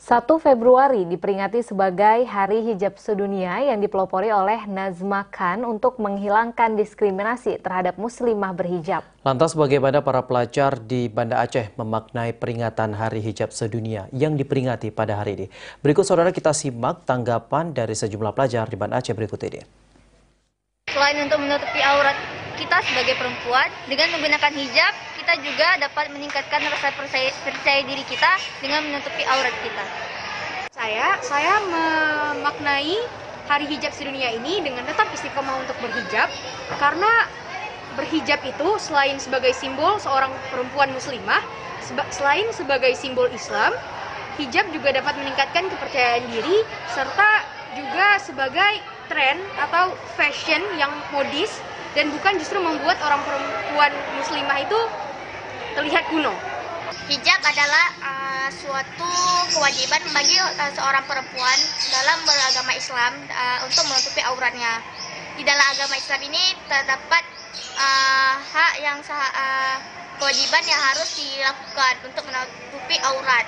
1 Februari diperingati sebagai Hari Hijab Sedunia yang dipelopori oleh Nazma Khan untuk menghilangkan diskriminasi terhadap muslimah berhijab. Lantas bagaimana para pelajar di Banda Aceh memaknai peringatan Hari Hijab Sedunia yang diperingati pada hari ini? Berikut saudara kita simak tanggapan dari sejumlah pelajar di Banda Aceh berikut ini. Selain untuk menutupi aurat kita sebagai perempuan, dengan menggunakan hijab, kita juga dapat meningkatkan rasa percaya diri kita dengan menutupi aurat kita. Saya memaknai Hari Hijab Sedunia ini dengan tetap istiqomah untuk berhijab, karena berhijab itu selain sebagai simbol seorang perempuan muslimah, selain sebagai simbol Islam, hijab juga dapat meningkatkan kepercayaan diri serta juga sebagai tren atau fashion yang modis dan bukan justru membuat orang perempuan muslimah itu terlihat kuno. Hijab adalah suatu kewajiban bagi seorang perempuan dalam beragama Islam untuk menutupi auratnya. Di dalam agama Islam ini terdapat kewajiban yang harus dilakukan untuk menutupi aurat.